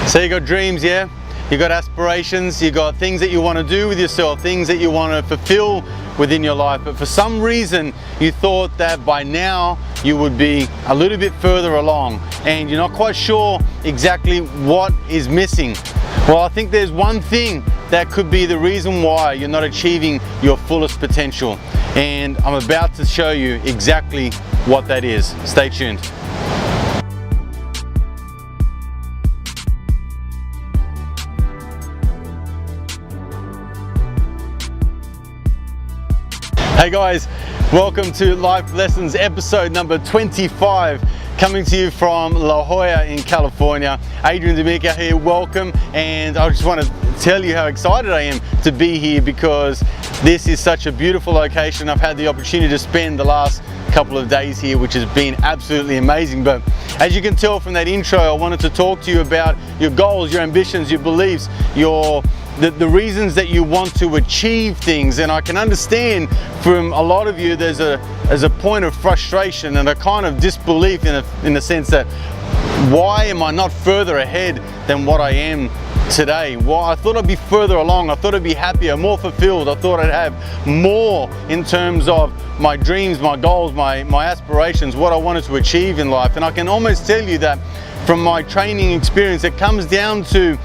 So you got dreams, yeah? You got aspirations, you got things that you want to do with yourself, things that you want to fulfill within your life, but for some reason you thought that by now you would be a little bit further along and you're not quite sure exactly what is missing. Well, I think there's one thing that could be the reason why you're not achieving your fullest potential, and I'm about to show you exactly what that is. Stay tuned. Hey guys, welcome to Life Lessons episode number 25, coming to you from La Jolla in California. Adrian here, welcome, and I just want to tell you how excited I am to be here because this is such a beautiful location. I've had the opportunity to spend the last couple of days here, which has been absolutely amazing. But as you can tell from that intro, I wanted to talk to you about your goals, your ambitions, your beliefs, the reasons that you want to achieve things. And I can understand from a lot of you there's a point of frustration and a kind of disbelief in the sense that why am I not further ahead than what I am today? Well, I thought I'd be further along, I thought I'd be happier, more fulfilled, I thought I'd have more in terms of my dreams, my goals, my aspirations, what I wanted to achieve in life. And I can almost tell you that from my training experience it comes down to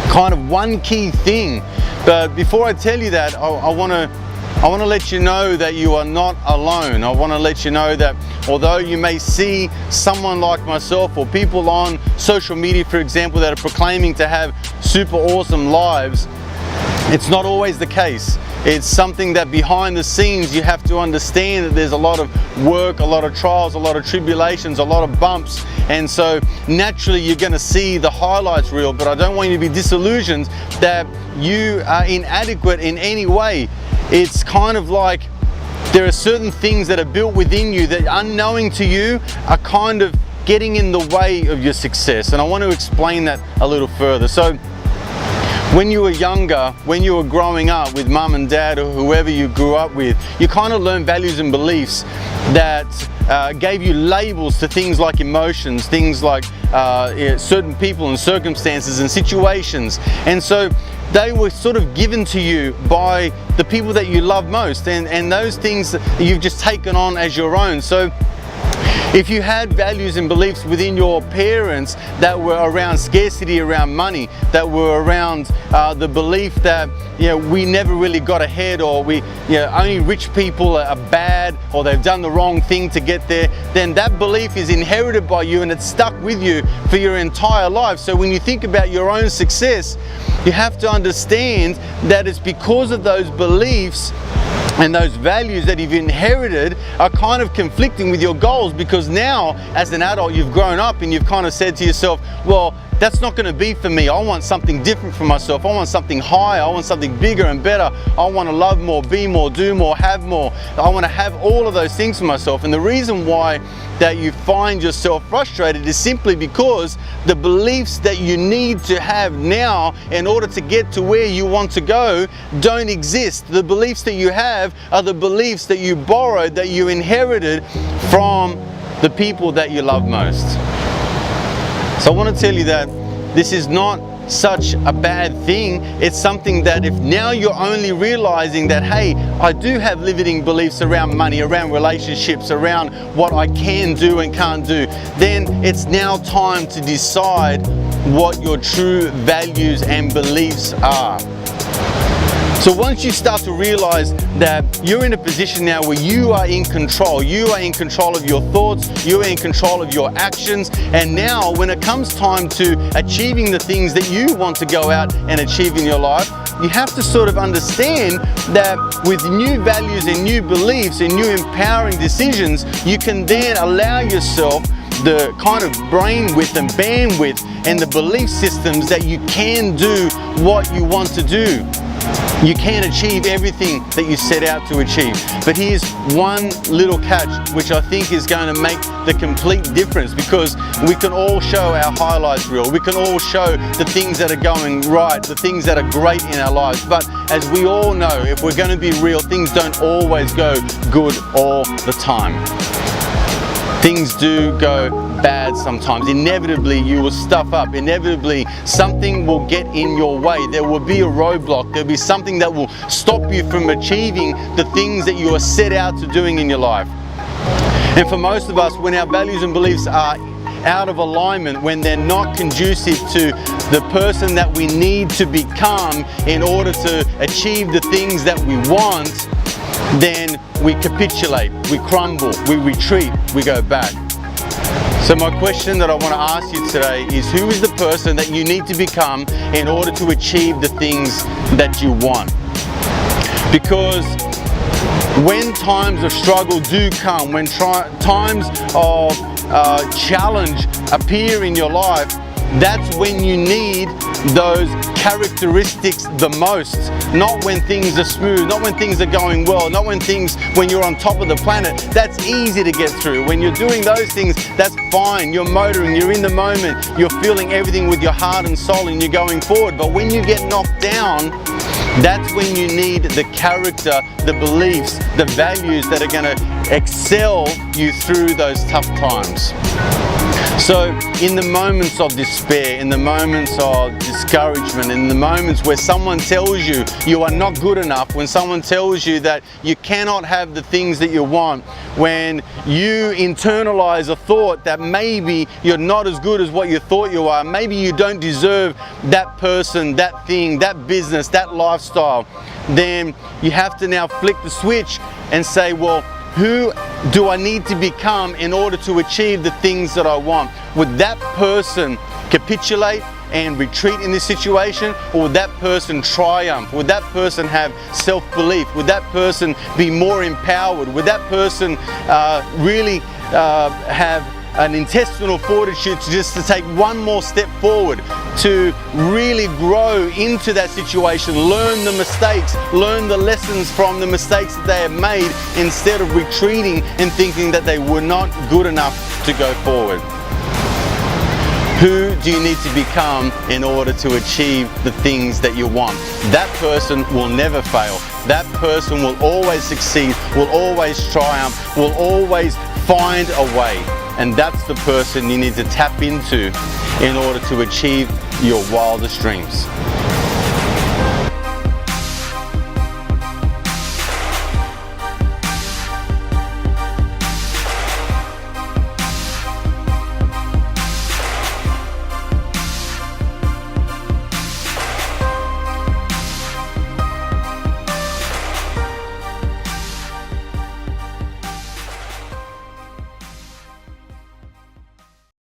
kind of one key thing. But before I tell you that, I want to let you know that you are not alone. I want to let you know that although you may see someone like myself or people on social media, for example, that are proclaiming to have super awesome lives, it's not always the case. It's something that behind the scenes you have to understand that there's a lot of work, a lot of trials, a lot of tribulations, a lot of bumps, and so naturally you're going to see the highlights reel. But I don't want you to be disillusioned that you are inadequate in any way. It's kind of like there are certain things that are built within you that unknowing to you are kind of getting in the way of your success, and I want to explain that a little further. So when you were younger, when you were growing up with mum and dad or whoever you grew up with, you kind of learned values and beliefs that gave you labels to things like emotions, things like certain people and circumstances and situations. And so they were sort of given to you by the people that you love most, and those things that you've just taken on as your own. So if you had values and beliefs within your parents that were around scarcity, around money, that were around the belief that we never really got ahead, or only rich people are bad, or they've done the wrong thing to get there, then that belief is inherited by you and it's stuck with you for your entire life. So when you think about your own success, you have to understand that it's because of those beliefs and those values that you've inherited are kind of conflicting with your goals, because now as an adult you've grown up and you've kind of said to yourself, well, that's not going to be for me. I want something different for myself. I want something higher. I want something bigger and better. I want to love more, be more, do more, have more. I want to have all of those things for myself. And the reason why that you find yourself frustrated is simply because the beliefs that you need to have now in order to get to where you want to go don't exist. The beliefs that you have are the beliefs that you borrowed, that you inherited from the people that you love most. So I want to tell you that this is not such a bad thing. It's something that if now you're only realizing that, hey, I do have limiting beliefs around money, around relationships, around what I can do and can't do, then it's now time to decide what your true values and beliefs are. So once you start to realize that you're in a position now where you are in control of your thoughts, you're in control of your actions, and now when it comes time to achieving the things that you want to go out and achieve in your life, you have to sort of understand that with new values and new beliefs and new empowering decisions, you can then allow yourself the kind of brain width and bandwidth and the belief systems that you can do what you want to do. You can achieve everything that you set out to achieve. But here's one little catch, which I think is going to make the complete difference, because we can all show our highlights reel. We can all show the things that are going right, the things that are great in our lives. But as we all know, if we're going to be real, things don't always go good all the time. Things do go bad bad sometimes. Inevitably you will stuff up. Inevitably something will get in your way. There will be a roadblock. There'll be something that will stop you from achieving the things that you are set out to doing in your life. And for most of us, when our values and beliefs are out of alignment, when they're not conducive to the person that we need to become in order to achieve the things that we want, then we capitulate, we crumble, we retreat, we go back. So my question that I want to ask you today is, who is the person that you need to become in order to achieve the things that you want? Because when times of struggle do come, when times of challenge appear in your life, that's when you need those characteristics the most. Not when things are smooth, not when things are going well, not when you're on top of the planet. That's easy to get through. When you're doing those things, that's fine. You're motoring, you're in the moment, you're feeling everything with your heart and soul, and you're going forward. But when you get knocked down, that's when you need the character, the beliefs, the values that are going to excel you through those tough times. So in the moments of despair, in the moments of discouragement, in the moments where someone tells you you are not good enough, when someone tells you that you cannot have the things that you want, when you internalize a thought that maybe you're not as good as what you thought you are, maybe you don't deserve that person, that thing, that business, that lifestyle, then you have to now flick the switch and say, well, who do I need to become in order to achieve the things that I want? Would that person capitulate and retreat in this situation, or would that person triumph? Would that person have self-belief? Would that person be more empowered? Would that person really have an intestinal fortitude to take one more step forward, to really grow into that situation, learn the mistakes, learn the lessons from the mistakes that they have made, instead of retreating and thinking that they were not good enough to go forward? Who do you need to become in order to achieve the things that you want? That person will never fail. That person will always succeed, will always triumph, will always find a way. And that's the person you need to tap into in order to achieve your wildest dreams.